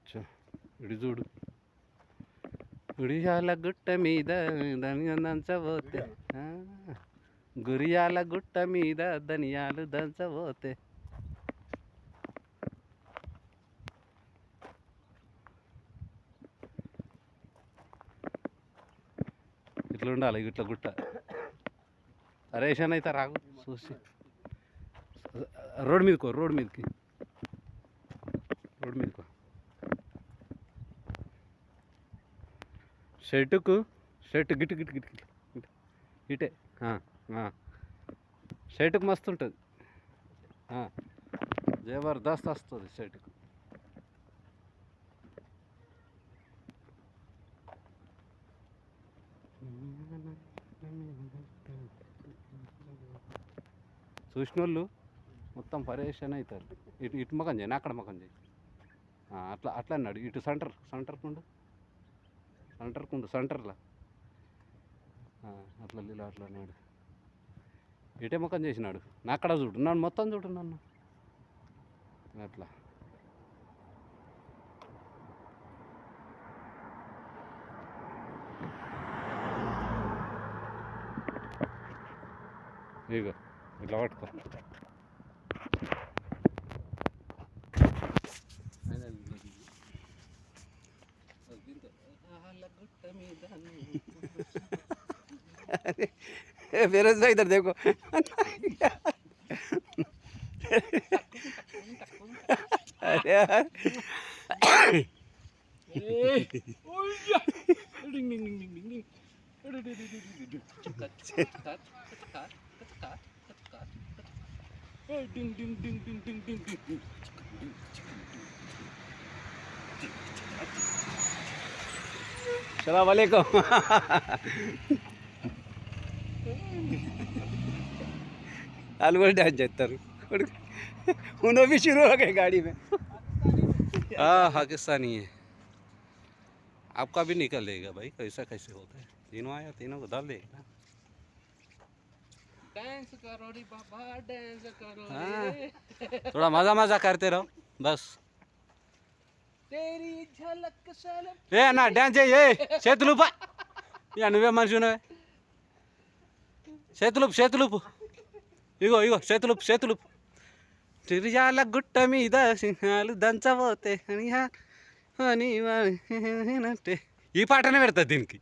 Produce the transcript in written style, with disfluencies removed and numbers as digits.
అచ్చా ఇడి చూడు గురియాల గుట్ట మీద దంచబోతే గురియాల గుట్ట మీద ధనియాలు దంచబోతే ఇట్లా ఉండాలి ఇట్లా గుట్ట రేషన్ అయితే రాగు చూసి రోడ్ మీదకో రోడ్ మీదకి షర్టుకు షర్ట్ గిట్టు గిట్టు గిట్టు గిట్టు ఇటే షర్టుకు మస్తు ఉంటుంది జబర్దస్త్ వస్తుంది షర్టుకు చూసిన వాళ్ళు మొత్తం పరేషన్ అవుతారు ఇటు ఇటు ముఖం చేయి అక్కడ ముఖం చేయి అట్లా అట్లా అన్నాడు ఇటు సెంటర్కుండు సెంటర్లో అట్లా ఇలా అట్లా అన్నాడు ఇటే ముఖం చేసినాడు నా అక్కడ చూడు నన్ను మొత్తం చూడు నన్ను అట్లా ఇగో ఇట్లా పట్టుకో फिरोज भाई इधर देखो अरे यार अस्सलाम वालेकुम आलू डांस చేస్తారు उन्होंने भी शुरू हो गए गाड़ी में हाँ पाकिस्तानी है आपका भी निकलेगा भाई कैसा कैसे होता है तीनों आया तीनों को डाल देगा डांस करो रे बाबा डांस करो थोड़ा मजा मजा करते रहो बस तेरी झलक सलक ए ना डांस ये చేతులుపా యా నువ్వే మనిషినవే చేతులుపు ఇగో చేతులుపు తిరియాల గుట్ట మీద సింహాలు దంచబోతే అని ఈ పాటనే పెడతా దీనికి